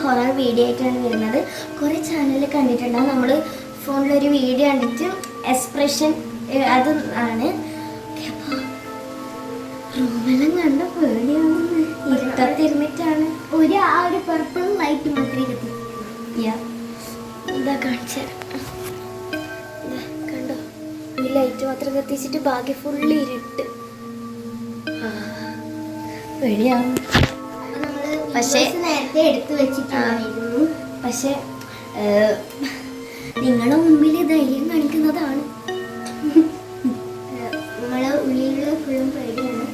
Horror video ആയിട്ടാണ് വരുന്നത്. കുറേ ചാനലിൽ കണ്ടിട്ടുണ്ടാകും. നമ്മൾ ഫോണിലൊരു വീഡിയോ കണ്ടിട്ട് എക്സ്പ്രഷൻ അത് ആണ്. അപ്പോൾ റൂമെല്ലാം കണ്ട പേടിയാവുന്നു. ഇരുട്ടത്തിരുന്നിട്ടാണ് ആ ഒരു പർപ്പിൾ ലൈറ്റ് മാത്രമേ കത്തി. ഇതാ കാണിച്ചു കണ്ടോ, ഈ ലൈറ്റ് മാത്രം കത്തിച്ചിട്ട് ബാക്കി ഫുള്ള് ഇരുട്ട്. പേടിയാവും. പക്ഷേ നേരത്തെ എടുത്തു വെച്ചിട്ടായിരുന്നു. പക്ഷെ നിങ്ങളുടെ മുമ്പിൽ ധൈര്യം കാണിക്കുന്നതാണ്. നമ്മളെ ഉള്ളിലുള്ള ഫുള്ളും പേടിയാണ്.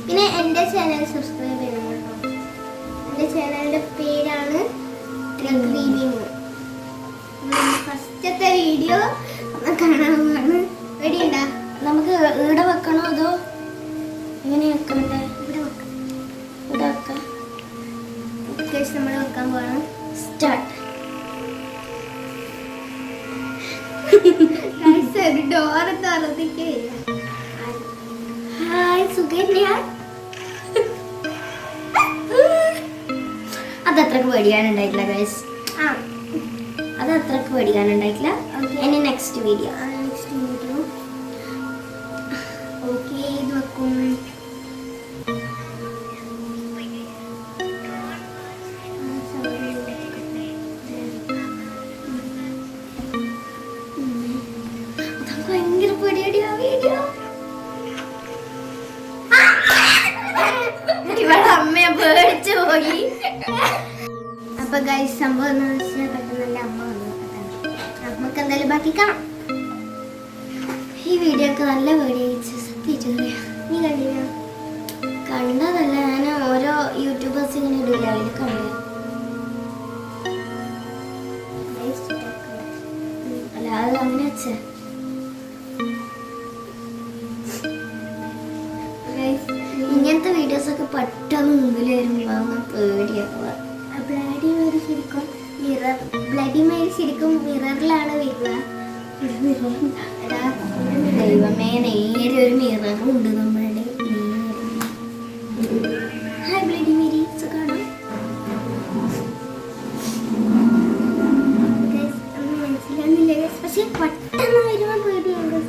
പിന്നെ എൻ്റെ ചാനൽ സബ്സ്ക്രൈബ് ചെയ്യണം കേട്ടോ. എൻ്റെ ചാനലിൻ്റെ പേരാണ് ഫസ്റ്റത്തെ വീഡിയോ കാണാവുന്നതാണ്. പേടിയുണ്ടാ? നമുക്ക് ഇവിടെ വെക്കണോ അതോ എങ്ങനെ വെക്കണ്ടേ? ഇവിടെ വെക്കാം. നമ്മൾ വെക്കാൻ പോകണം. സ്റ്റാർട്ട്. ഡോർ തുറന്നിട്ട് ഹായ് സുഖന്യ. അതത്രക്ക് പേടിക്കാനുണ്ടായിട്ടില്ല ഗൈസ്. അതത്രക്ക് പേടിക്കാനുണ്ടായിട്ടില്ല. ഇനി നെക്സ്റ്റ് വീഡിയോ ഓക്കെ ഇത് വെക്കും. ഭയങ്കര പേടിയാ വീഡിയോ. ഇവിടെ അമ്മയെ പേടിച്ചു പോയി. അപ്പൊ ഗൈസ് സംഭവം എന്ന് വെച്ചാൽ പെട്ടെന്ന് അമ്മ വന്നു. നമുക്ക് എന്തായാലും ബാക്കി കാണാം. ഈ വീഡിയോ ഒക്കെ നല്ല പേടിയായിച്ചു സത്യം. നീ കണ്ടില്ല? കണ്ടതല്ല, ഞാൻ ഓരോ യൂട്യൂബേഴ്സ് ഇങ്ങനെ ഇടില്ല, അതിൽ കണ്ടു. അല്ല അത് അങ്ങനെ വെച്ചേ. ഇങ്ങനത്തെ വീഡിയോസ് ഒക്കെ പെട്ടെന്ന് മുമ്പിൽ വരുമ്പോൾ പേടിയാവുക. ബ്ലഡി മേരി ശരിക്കും മിററിലാണ് വരിക. ദൈവമേ, നേരെ ഒരു മിററുണ്ട് നമ്മളുടെ. ഹായ് ബ്ലഡി മേരി, സുഖാണോ? മനസ്സിലാകുന്നില്ല പക്ഷെ പെട്ടെന്ന് വരുമ്പോൾ പേടിയാണ്.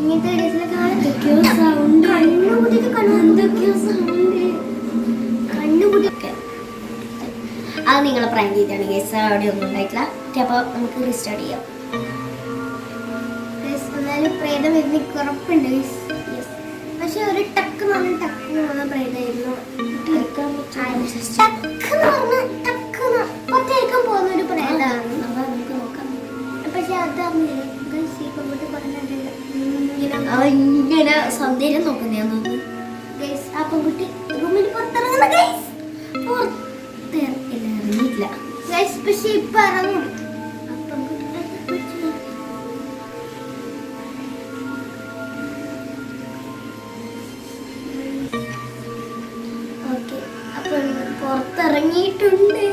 ഇങ്ങനത്തെ വീഡിയോസിലൊക്കെ എന്തൊക്കെയോ സൗണ്ട്, എന്തൊക്കെയോ സൗണ്ട്, കണ്ണുകൂട്ടിയൊക്കെ. അത് നിങ്ങളെ പ്രാങ്ക് ചെയ്താണ് ഗൈസ്. അവിടെ ഒന്നും ഉണ്ടായിട്ടില്ല. അപ്പോൾ നമുക്ക് റീസ്റ്റാർട്ട് ചെയ്യാം. എന്നാലും പ്രേതം വരുന്ന ഉറപ്പുണ്ട് ഗൈസ്. പക്ഷെ ഒരു ടക്ക് പറഞ്ഞ പ്രേതമായിരുന്നു. ഒറ്റയ്ക്കാൻ പോകുന്ന ഒരു പ്രേതമാണ്. നമുക്ക് നോക്കാം. പക്ഷെ അതറിഞ്ഞില്ല ഇങ്ങനെ സൗന്ദര്യം നോക്കുന്നതാന്ന് തോന്നുന്നു. ആ പെൺകുട്ടി റൂമിൽ പുറത്തിറങ്ങുന്ന ഇറങ്ങിയില്ല. പക്ഷെ ഇപ്പൊ ഇറങ്ങും. ഓക്കെ, അപ്പൊ പുറത്തിറങ്ങിയിട്ടുണ്ട്.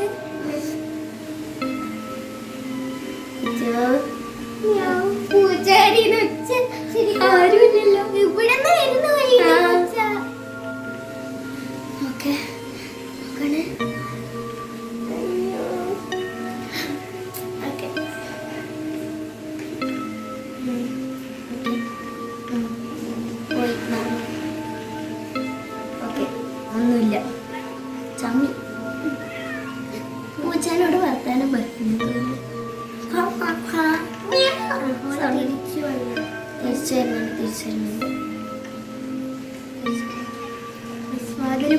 ആരുമില്ലല്ലോ ഇവിടെ വരുന്ന വഴി. ഓക്കെ ഒന്നുമില്ല. ചമ്മി പൂച്ചാനോട് വർത്താനം പറയുന്നത്.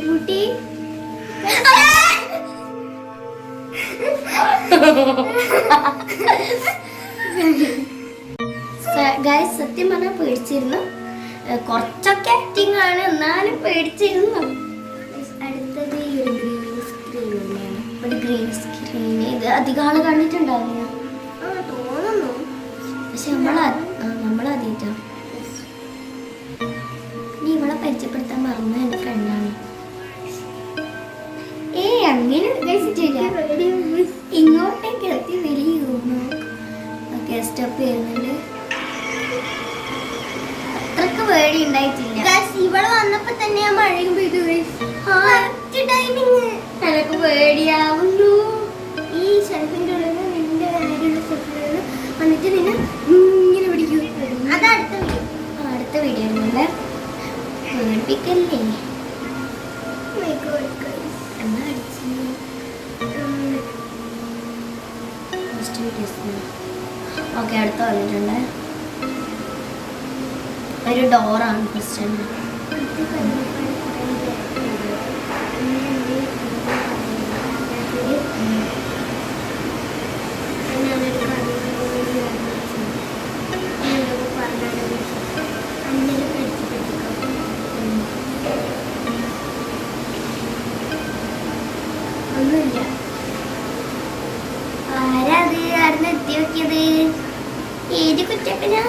പൂട്ടി ഗൈസ് സത്യം പറഞ്ഞാൽ പേടിച്ചിരുന്നു. കുറച്ചൊക്കെ ആക്ടിങ് ആണ്, എന്നാലും പേടിച്ചിരുന്നു. അടുത്തത് ഈ ഒരു ഗ്രീൻ സ്ക്രീനാണ്. ഒരു ഗ്രീൻ സ്ക്രീൻ ഇത് അധികം ആള് കണ്ടിട്ടുണ്ടാവില്ല തോന്നുന്നു. പക്ഷെ നമ്മളാദ്യമായിട്ടാണ്. നീ ഇവളെ പരിചയപ്പെടുത്താൻ മറന്ന എൻ്റെ ഫ്രണ്ടാണ്. അങ്ങനെ കഴിച്ചിട്ടില്ല. ഇങ്ങോട്ടേക്ക് എത്തി വലിയ റൂമ്. ഓക്കെ, സ്റ്റോപ്പ് ചെയ്യുന്നുണ്ട്. അത്രക്ക് പേടി ഉണ്ടായിട്ടില്ല. ഇവിടെ വന്നപ്പോ തന്നെ ആ മഴയും പെയ്തു. ടൈമിങ് എനക്ക് പേടിയാവുന്നു. ഈ ഷെൽഫിന്റെ ഉള്ളിൽ നിന്റെ കാര്യമുള്ള ഷെൽഫിൽ വന്നിട്ട് നിന്നെ ഇങ്ങനെ പിടിക്കും. അത് അടുത്ത വീഡിയോ അല്ലേ, പേടിപ്പിക്കല്ലേ. ഓക്കെ, അടുത്ത വന്നിട്ടുണ്ട്. ഒരു ഡോറാണ് ക്വസ്റ്റ്യൻ. ഒന്നുമില്ല. ആരാത്? ആരെന്ന് എത്തി നോക്കിയത്? ഏത് കുറ്റൊക്കെ ഞാൻ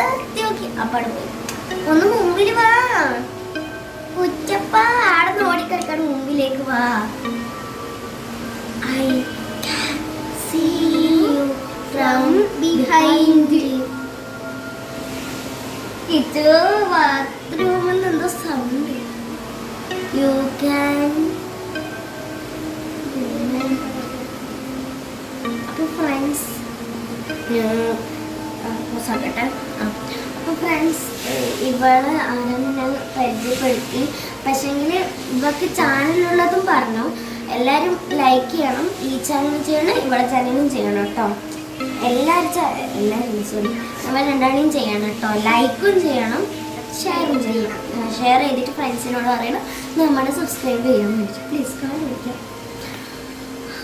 എത്തി നോക്കി. അപ്പാട് പോയി. ഒന്ന് മുമ്പിൽ വാ കുറ്റപ്പ. ആടെ ഓടിക്കളിക്കാൻ മുമ്പിലേക്ക് വാ. I can see you from behind. ഇത് ബാത്റൂമിൽ എന്തോ സൗണ്ട്. You can. അപ്പോൾ ഫ്രണ്ട്സ്, ഇവള് ആരെന്ന് ഞാൻ പരിചയപ്പെടുത്തി. പക്ഷേങ്കിൽ ഇവക്ക് ചാനലുള്ളതും പറഞ്ഞു. എല്ലാവരും ലൈക്ക് ചെയ്യണം. ഈ ചാനൽ ചെയ്യണം, ഇവിടെ ചാനലും ചെയ്യണം കേട്ടോ. എല്ലാവരും സോറി, നമ്മൾ രണ്ടാണെയും ചെയ്യണം കേട്ടോ. ലൈക്കും ചെയ്യണം, ഷെയറും ചെയ്യണം. ഷെയർ ചെയ്തിട്ട് ഫ്രണ്ട്സിനോട് പറയണം നമ്മളെ സബ്സ്ക്രൈബ് ചെയ്യാൻ വേണ്ടി. പ്ലീസ് കാണാൻ വിളിക്കാം.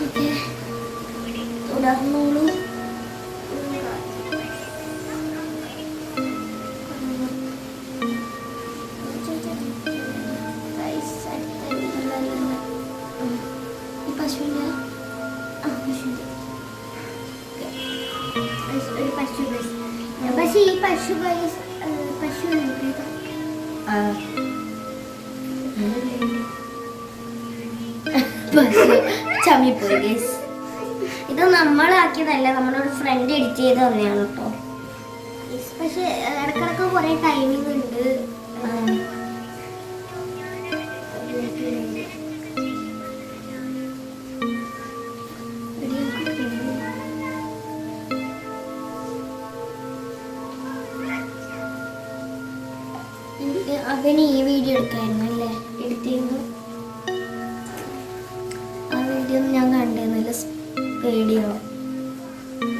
ഓക്കെ, തുടർന്നോളൂ. പക്ഷേ ഈ പശു ചമ്മിപ്പോയി ഗൈസ്. ഇത് നമ്മളാക്കിയതല്ല, നമ്മളൊരു ഫ്രണ്ട് എഡിറ്റ് ചെയ്ത് തന്നെയാണ് കേട്ടോ. പക്ഷെ ഇടക്കിടക്ക് കുറെ ടൈമിംഗ് ഉണ്ട്. അവന് ഈ വീഡിയോ എടുക്കായിരുന്നു അല്ലേ, എഡിറ്റ് ചെയ്യുന്നു. ആ വീഡിയോ ഒന്നും ഞാൻ കണ്ടിരുന്നില്ല. പേടിയോ,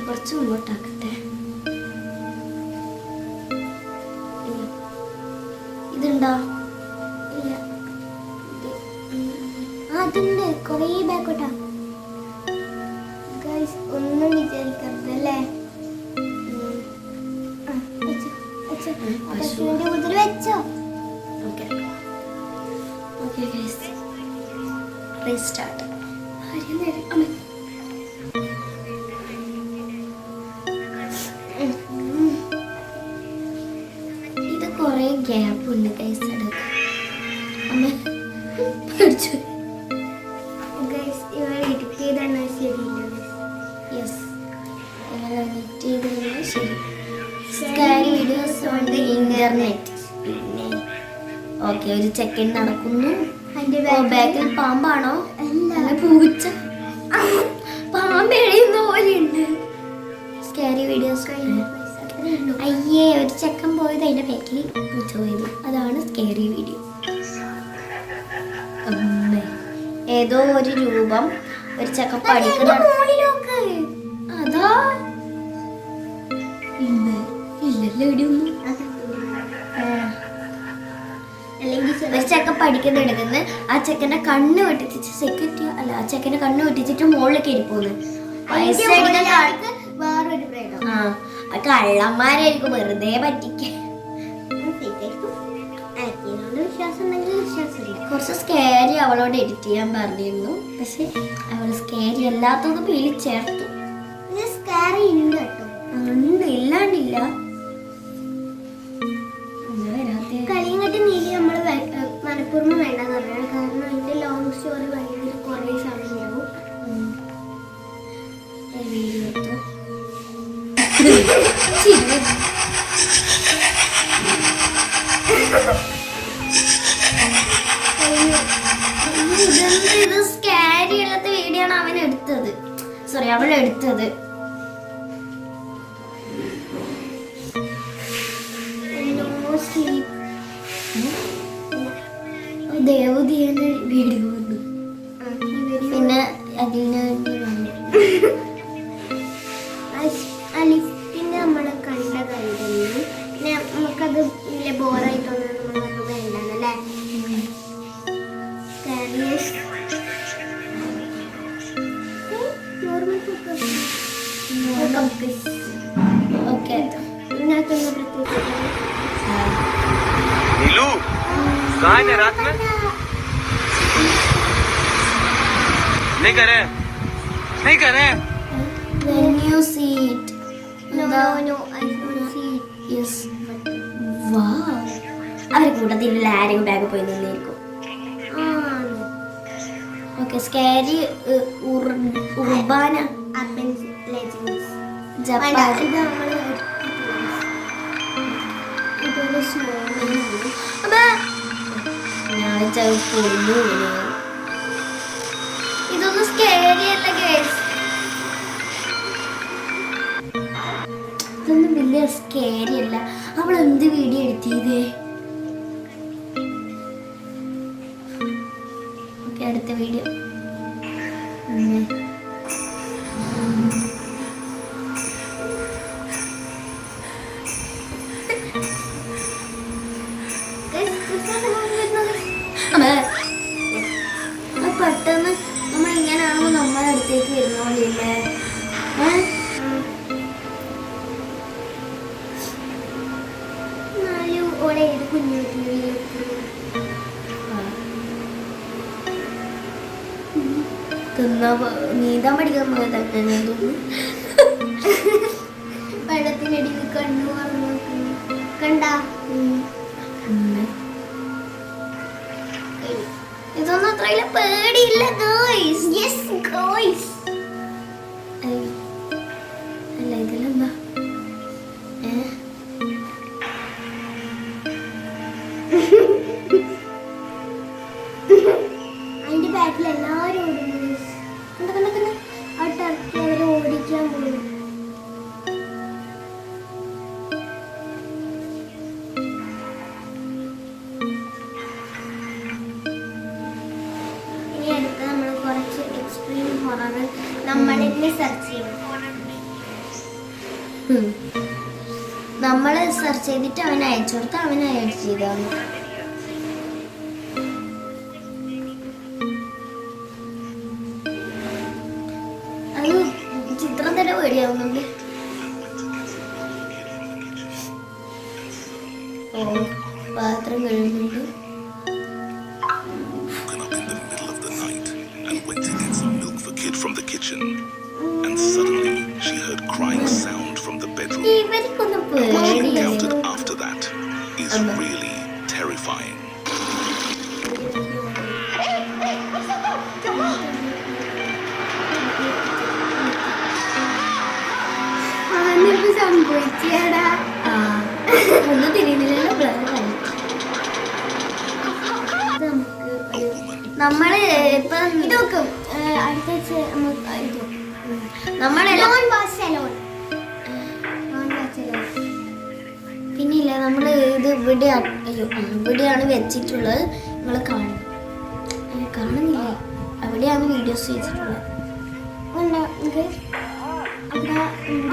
കുറച്ച് മുമ്പോട്ടാക്കട്ടെ. ഇതുണ്ടോ? ഇല്ല, അതുണ്ട്. കുറേ ബാക്കോട്ടാ ഗൈസ്. ഒന്നും വിചാരിക്കരുതല്ലേ. പശുവിന്റെ കുതിര വെച്ചോ? Okay okay guys, restart. ഇത് കൊറേ ഗ്യാപ്പ് ഉണ്ട് ഗൈസ്. അമ്മ പഠിച്ചു ഗൈസ്. ഇവർ എഡിറ്റ് ചെയ്താണ് ശരിയില്ല. യെസ്, ഇവർ എഡിറ്റ് ചെയ്താണ് ശരി. Scary videos on the internet. പിന്നെ ഓക്കെ, ഒരു ചെക്കൻ നടക്കുന്നു. ബാക്കിൽ പാമ്പാണോ? അല്ല, പൂച്ച. പാമ്പ് എഴുതുന്ന പോലെയുണ്ട്. Scary videos. അയ്യേ, ഒരു ചെക്കൻ പോയത് അതിന്റെ ബാക്കിൽ പൂച്ച പോയത്. അതാണ് സ്കാരി വീഡിയോ. ഏതോ ഒരു രൂപം, ഒരു ചെക്കൻ പഠിക്കുന്ന. അതാ ഇല്ലല്ലോ ഇടിയൊന്നും. ഒരു ചെക്കൻ പഠിക്കുന്നെടുക്കുന്ന ആ ചെക്കൻ്റെ കണ്ണ് വെട്ടിച്ച് സെക്യൂരിറ്റി അല്ല, ആ ചെക്കൻ്റെ കണ്ണ് വെട്ടിച്ചിട്ട് മുകളിൽ കയറി പോകുന്നത്. ആ കള്ളന്മാരായിരിക്കും, വെറുതെ പറ്റിക്കാൻ. കുറച്ച് സ്കാരി അവളോട് എഡിറ്റ് ചെയ്യാൻ പറഞ്ഞിരുന്നു. പക്ഷെ അവള് സ്കാരി അല്ലാത്തത് പേര് ചേർത്തു. സ്കാരി ഉണ്ട് കേട്ടോ, ഉണ്ട്, ഇല്ലാണ്ടില്ല. കളിയങ്ങട്ട് നീലി നമ്മള് മനഃപൂർവ്വം വേണ്ടെന്ന് പറഞ്ഞാൽ, കാരണം അതിന്റെ ലോങ് സ്റ്റോറി ഭയങ്കര കുറേ ഇത് സ്കാരി ഉള്ളത് വീഡിയോ ആണ് അവൻ എടുത്തത്. സോറി, അവൾ എടുത്തത്. ദേവതീന്റെ വീഡിയോ വന്നു. പിന്നെ അതിന് അലിഫിന്റെ നമ്മള് കണ്ട കഴിഞ്ഞു. പിന്നെ നമുക്കത് വലിയ ബോറായി തോന്നുന്നത് നമ്മൾ വേണ്ടാന്നല്ലേ. ഓക്കെ, ഇതിനകത്തൊന്ന് പ്രത്യേകിച്ച് नीलू कहाँ है रात में? नहीं करे, नहीं करे. When you see it. No, I don't see it. Yes. Wow. അവരെ കൂട്ടത്തിൽ ആരെങ്കിലും ബാഗ് പോയി നിന്നിരിക്കും. ഓക്കെ, സ്കാരി ഉർബാന ജപ്പാൻ. ഇതൊന്നും സ്കേരി അല്ല ഗൈസ്, ഇതൊന്നും വലിയ സ്കേരി അല്ല. അവൾ എന്ത് വീഡിയോ എടുത്തത്? ഓക്കെ, അടുത്ത വീഡിയോ. പെട്ടെന്ന് നമ്മൾ ഇങ്ങനെയാണോ നമ്മളെ അടുത്തേക്ക് വരുന്നോളില്ലേ? നീന്താൻ പഠിക്കാൻ പോയത് അങ്ങനെ തോന്നുന്നു. വെള്ളത്തിനടിയിൽ കണ്ണു പറഞ്ഞു കണ്ട. ഇതൊന്നും അത്രയില്ല പേടിയില്ല ഗോയ്സ്. യെസ് ഗോയ്സ്. അല്ല ഇതിലെന്താ? അതിന്റെ ബാക്കിൽ എല്ലാവരും ഓടുന്നു. ആ ടർക്കി അവരെ ഓടിക്കാൻ പോകും. നമ്മള് സെർച്ച് ചെയ്തിട്ട് അവന് അയച്ചു കൊടുത്ത് അവന് അയച്ചു ചെയ്താണ്. അത് ചിത്രം തന്നെ പേടിയാവുന്നുണ്ട്. ഓ, പാത്രം കഴുകുന്നുണ്ട്. From the kitchen, and suddenly she heard crying sound from the bedroom. What she encountered after that is really terrifying. നമ്മള് ഇപ്പൊ ഇതൊക്കും പിന്നില്ല നമ്മള് ഇത് ഇവിടെയാണ് വെച്ചിട്ടുള്ളത്. നിങ്ങൾ കാണുന്നില്ല, അവിടെയാണ് വീഡിയോസ് വെച്ചിട്ടുള്ളത്.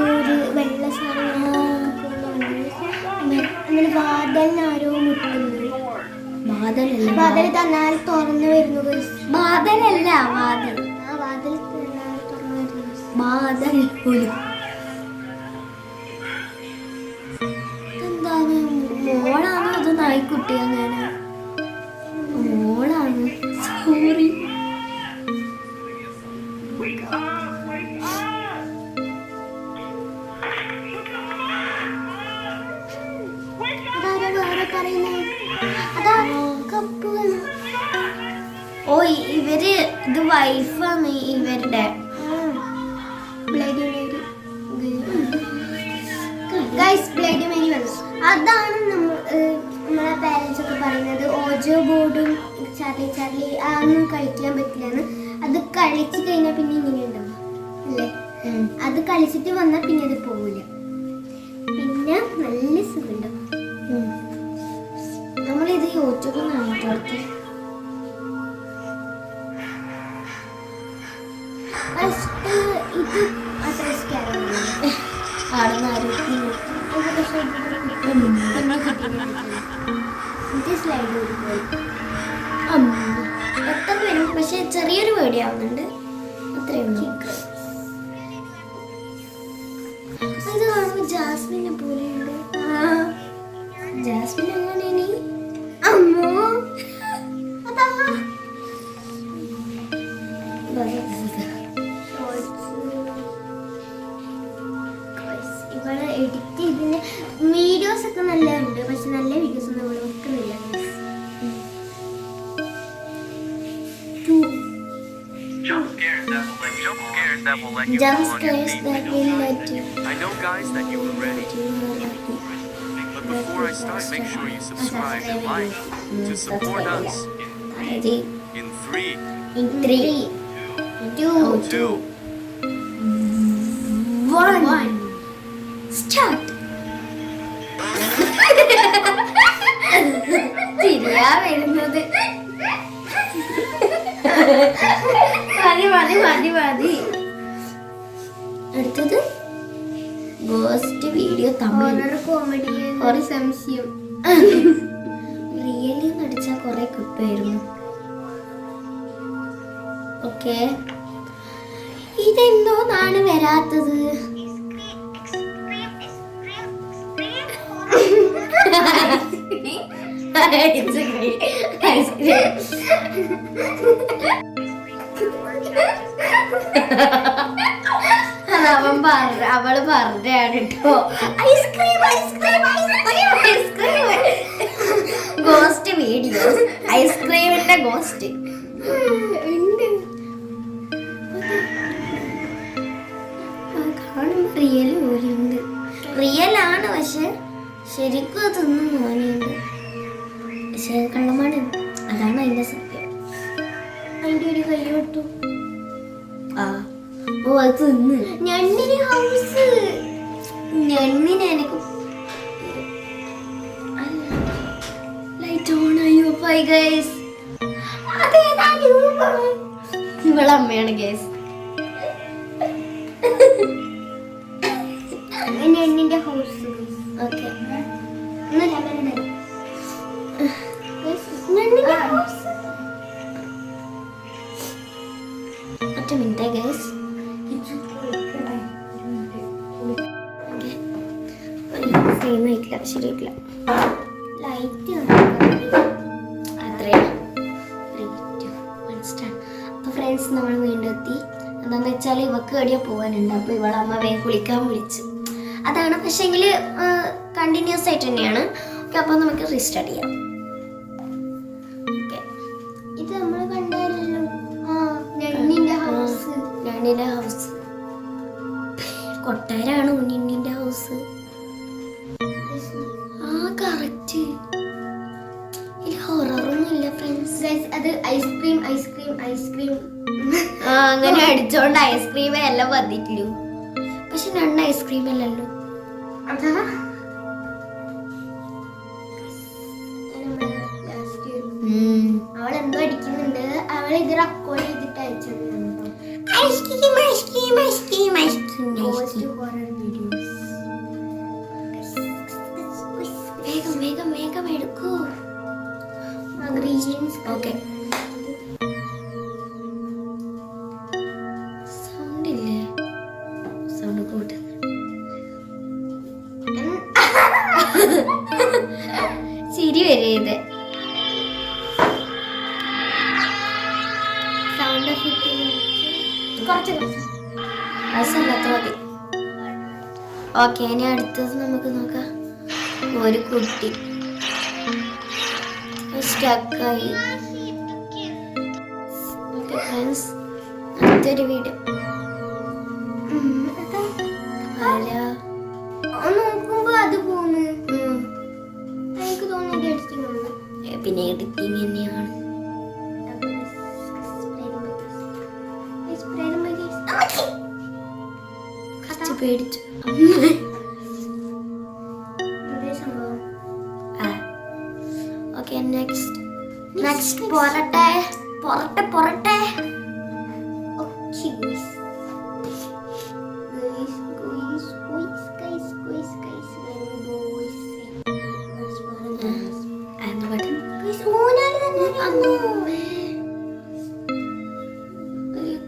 ഒരു വെള്ള സാധനം വാതിലിനാരോ മുട്ടുന്നു. വാതിൽ തന്നാൽ തുറന്നു വരുന്നു. വാതിലല്ല, വാതിൽ എന്താണ്? മോളാണോ അത് നായ്ക്കുട്ടി? അങ്ങനെ മോളാണ്. സോറി. ഓ, ഇവര് ഇത് വൈഫാണ് ഇവരുടെ. ബ്ലഡി മേരി വന്നു. അതാണ് നമ്മളെ പാരൻസ് ഒക്കെ പറയുന്നത് ഓജോ ബോർഡും ചാർലി ചാർലി അതൊന്നും കഴിക്കാൻ പറ്റില്ലെന്ന്. അത് കഴിച്ചു കഴിഞ്ഞാൽ പിന്നെ ഇങ്ങനെ ഉണ്ടാവും അല്ലേ? അത് കളിച്ചിട്ട് വന്നാൽ പിന്നെ അത് പോവില്ല. പിന്നെ നല്ല സുഖമുണ്ടാവും. നമ്മളിത് യൂട്യൂബിൽ നിന്നാണ് കേട്ടോ. ഇത് അത്ര സ്കാരാണ്. സ്ലൈഡ് എത്ര വരും? പക്ഷെ ചെറിയൊരു പേടിയാവുന്നുണ്ട്. അത്രയുള്ളൂ. ഇത് കാണുമ്പോൾ ജാസ്മിനെ പോലെയുണ്ട്. ജാസ്മിൻ അങ്ങനെ ഇനി അമ്മോ അതാ ഇവിടെ എഡിറ്റ് ചെയ്തിന് വീഡിയോസ് ഒക്കെ നല്ലതുണ്ട്. പക്ഷെ നല്ല വീഡിയോസ് ഒന്നും ഇവിടെ വെക്കുന്നില്ല. Jump scares that will let you Jump go on your scares feet that when will you're let you. I know, guys, that you were ready. But before I start, make sure you subscribe and like to support us in 3, In 3, 2, 2. 1, start. ശരിയാ വരുന്നത്. മതി. അടുത്തത് ghost video Tamil comedy. ഒരു സംശയം really നടിച്ചാൽ കുറെ കിട്ടുമായിരുന്നു. Okay, ഇതെന്തോന്നാണ് വരാത്തത്? അവള് പറഞ്ഞാണ് കേട്ടോ. ഗോസ്റ്റ് വീഡിയോസ്, ഐസ്ക്രീമിന്റെ ഗോസ്റ്റ് ഉണ്ട്. കാണുമ്പോ റിയൽ പോലെയുണ്ട്. റിയൽ ആണ്, പക്ഷെ ശരിക്കും അതൊന്നും തോന്നിയുണ്ട്. പക്ഷെ കള്ളമാണ്. അതാണ് അതിന്റെ സത്യം. അതിന്റെ ഒരു കൈ വിട്ടു. ഓ അത് തിന്ന്. ഞണ്ണിന് ഹൗസ്. ഞണ്ണിനെ എനിക്ക് ലൈറ്റ് ഓൺ ആയോ? Bye guys. ഇവളെ അമ്മയാണ് ഗൈസ്. ഞണ്ണിന്റെ ഹൗസ്. ഓക്കെ, ഒറ്റ മിനിറ്റ് ഗൈസ്. ശരിയായിട്ടില്ല. ലൈറ്റ് അത്രയും. അപ്പൊ ഫ്രണ്ട്സ്, നമ്മൾ വീണ്ടും എത്തി. എന്താന്ന് വെച്ചാൽ ഇവക്ക് എവിടെയോ പോകാനുണ്ട്. അപ്പൊ ഇവളമ്മ വേഗം കുളിക്കാൻ വിളിച്ചു. അതാണ്. പക്ഷെങ്കിൽ കണ്ടിന്യൂസ് ആയിട്ട് തന്നെയാണ്. ഓക്കെ, അപ്പൊ നമുക്ക് റീസ്റ്റാർട്ട് ചെയ്യാം. ഓക്കെ, ഇത് നമ്മൾ കണ്ടാലല്ലോ. ഞണ്ണിന്റെ ഹൗസ് കൊട്ടാരാണ്. ഞണ്ണിന്റെ ഹൗസ്. കറക്റ്റ്. ഇത് ഹൊററൊന്നും ഇല്ല ഫ്രണ്ട്സ്. അത് ഐസ്ക്രീം അങ്ങനെ അടിച്ചോണ്ട് ഐസ്ക്രീമേ എല്ലാം വന്നിട്ടില്ലു. പക്ഷെ രണ്ട് ഐസ്ക്രീം അല്ലല്ലോ. അവളെന്തോ അടിക്കുന്നുണ്ട്. അവൾ ഇത് റെക്കോർഡ് ചെയ്തിട്ട് അയച്ചത്. വേഗം എടുക്കൂ. ഓക്കെ, സൗണ്ട് ഇല്ലേ? സൗണ്ട് കൂട്ട്. ചിരി വരേത്. സൗണ്ട് കുറച്ച് രസമല്ലാത്ത മതി. ഓക്കെ, ഇനി അടുത്തത് നമുക്ക് നോക്കാം. ഒരു കുട്ടി സ്റ്റക്കായി. ഓക്കെ ഫ്രണ്ട്സ്, അടുത്തൊരു വീഡിയോ. നോക്കുമ്പോ തന്നെയാണ്. പേടിച്ചു. ഓക്കെ, നെക്സ്റ്റ് പൊറട്ടെ.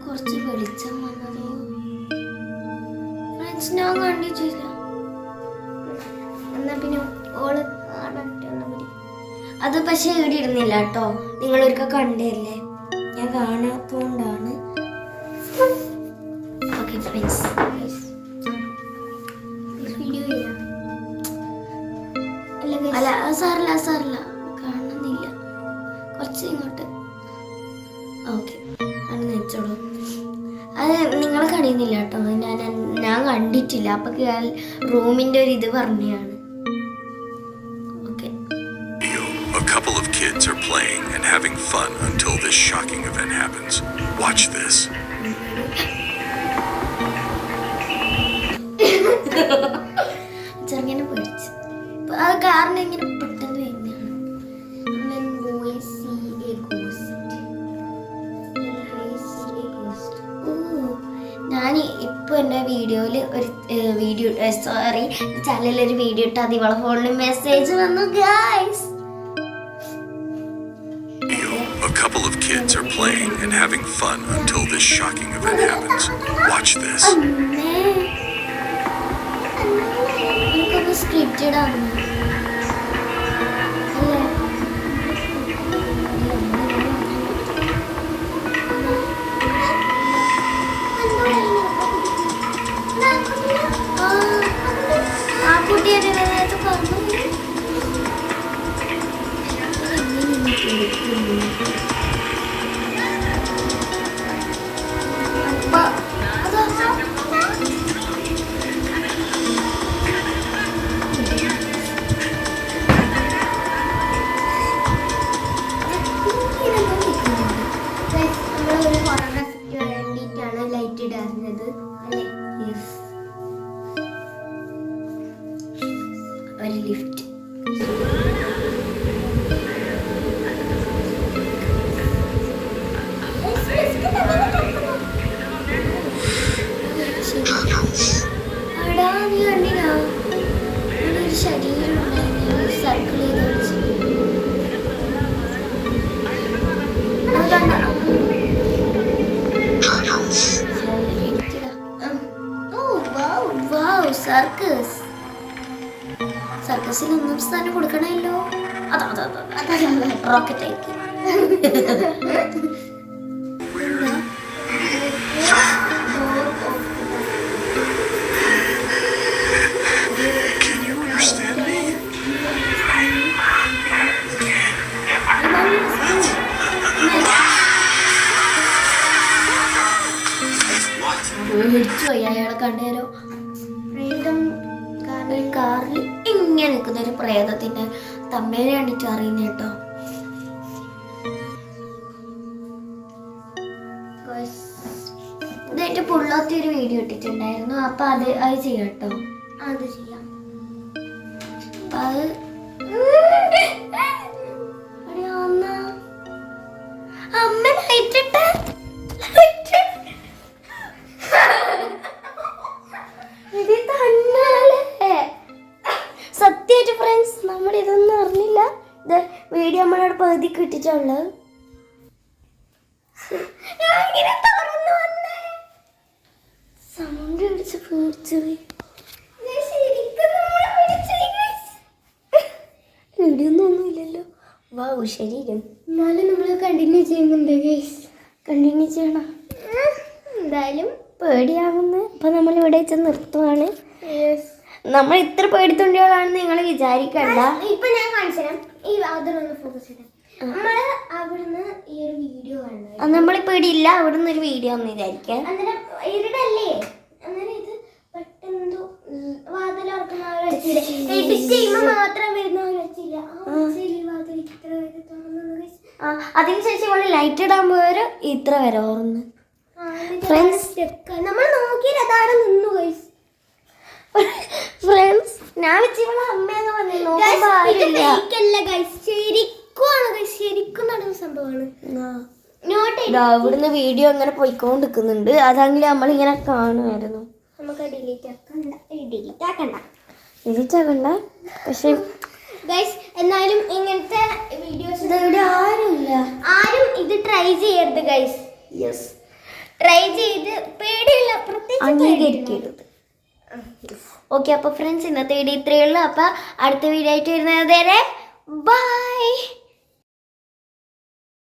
കുറച്ച് വെളിച്ചം വന്നതോ ഞാൻ കണ്ടിട്ടില്ല. എന്നാ പിന്നെ ഓള് അത് പക്ഷെ ഇവിടെ ഇരുന്നില്ല കേട്ടോ. നിങ്ങളൊരിക്കൽ കണ്ടല്ലേ, ഞാൻ കാണാത്തോണ്ടാണ്. ഓക്കെ ഫ്രണ്ട്സ്, അല്ല സാറില്ല കാണുന്നില്ല. കുറച്ച് ഇങ്ങോട്ട്. ഓക്കെ, അത് വെച്ചോളൂ. അത് നിങ്ങൾ കഴിയുന്നില്ല കേട്ടോ. ഞാൻ കണ്ടിട്ടില്ല. അപ്പൊ റൂമിന്റെ ഒരു ഇത് പറഞ്ഞാണ്. A couple of kids are playing and having fun until this shocking event happens. Watch this. ചെറുങ്ങനെ പേടിച്ചു. ആ കാരണം ഇങ്ങനെ പെട്ടെന്ന് വരുന്നതാണ്. ഞാൻ ഇപ്പൊ എന്റെ വീഡിയോയില് ചാനലിലൊരു വീഡിയോ ഇട്ട് അത് ഇവളെ ഫോണിൽ മെസ്സേജ് വന്നു. Guys, a couple of kids are playing and having fun until this shocking event happens. Watch this. എനിക്കൊന്ന് സ്ക്രിപ്റ്റഡ് ആണ്. ആ കുട്ടിയൊരു പറഞ്ഞു. വേണ്ടിയിട്ടാണ് ലൈറ്റ് ഇടാറുന്നത്. ഒരു ലിഫ്റ്റ്. അടാ, നീ കണ്ടിനാ ഒരു ശരീരം സർക്കിൾ ചെയ്ത് കളിച്ചു. സർക്കസിൽ ഒന്നും സ്ഥാനം കൊടുക്കണമല്ലോ. റോക്കറ്റ് ആയിട്ട് അയാളെ കണ്ടേരോ. കാറിൽ ഇങ്ങനെ നിൽക്കുന്ന ഒരു പ്രേതത്തിന്റെ തമ്മേനെ കണ്ടിട്ട് അറിയുന്ന കേട്ടോ. ഇതായിട്ട് പുള്ളോത്തി ഒരു വീഡിയോ ഇട്ടിട്ടുണ്ടായിരുന്നു. അപ്പൊ അത് ചെയ്യാം കേട്ടോ. അത് ചെയ്യാം. അപ്പൊ അത് അമ്മ ലൈറ്റിട്ട് സത്യമായിട്ട് ഫ്രണ്ട്സ്, നമ്മൾ ഇതൊന്നും അറിഞ്ഞില്ല. ഇത് വീഡിയോ നമ്മളോട് പകുതിക്ക് ഇട്ടിട്ടുള്ളത്. സൗണ്ട് പിടിച്ച് പേടിച്ചു വീഡിയോന്നൊന്നുമില്ലല്ലോ. വാ, ശരീരം എന്നാലും നമ്മൾ കണ്ടിന്യൂ ചെയ്യുന്നുണ്ട്. കണ്ടിന്യൂ ചെയ്യണം. എന്തായാലും പേടിയാവുന്നു. അപ്പൊ നമ്മൾ ഇവിടെ വെച്ച് നിർത്തുവാണ്. നമ്മൾ ഇത്ര പേടിത്തൊണ്ടികളാണെന്ന് നിങ്ങൾ വിചാരിക്കണ്ട. ഇപ്പൊ ഞാൻ കാണിച്ചുതരാം. ഈ അതിലൊന്ന് ഫോക്കസ് ചെയ്താൽ നമ്മള് അവിടുന്ന് ഈ ഒരു വീഡിയോ കാണുന്നത്. നമ്മളിപ്പോ ഇവിടെ ഇല്ല, അവിടുന്ന് ഒരു വീഡിയോ ഒന്ന് വിചാരിക്കാം. അന്നേരം ഇരുടല്ലേ, അന്നേരം ഇത് പെട്ടെന്ന് വാതിലോർക്കുന്ന എഡിറ്റ് ചെയ്യുമ്പോ മാത്രം വരുന്ന വെച്ചില്ല. അതിനുശേഷം ഇവിടെ ലൈറ്റ് ഇടാൻ പോയൊരു ഇത്ര വരെ ഓർന്ന് ഫ്രണ്ട്സ് നമ്മൾ നോക്കിയാൽ അതാണ് നിന്നു ഗൈസ്. ഫ്രണ്ട്സ് ഞാൻ വെച്ചിട്ടുള്ള അമ്മയെന്ന് പറഞ്ഞു നോക്കുമ്പോ ആരില്ല. ശരിക്കും നടന്ന സംഭവമാണ്. ഇവിടുന്ന് വീഡിയോ അങ്ങനെ പോയിക്കൊണ്ടിരിക്കുന്നുണ്ട്. അതാണെങ്കിൽ നമ്മളിങ്ങനെ കാണുമായിരുന്നു. നമുക്ക് ഡിലീറ്റ് ആക്കണ്ട. പക്ഷെ ഗൈസ് എന്നാലും ഇങ്ങനത്തെ വീഡിയോസ് ആരും ഇത് ട്രൈ ചെയ്യരുത് ഗൈസ്. യെസ് ട്രൈ ചെയ്ത് പേടിയില്ല, പ്രത്യേകിച്ച് അംഗീകരിക്കരുത്. ഓക്കെ, അപ്പോൾ ഫ്രണ്ട്സ് ഇന്നത്തെ വീഡിയോ ഇത്രയേ ഉള്ളൂ. അപ്പോൾ അടുത്ത വീഡിയോ ആയിട്ട് വരുന്നത് വരെ ബൈ.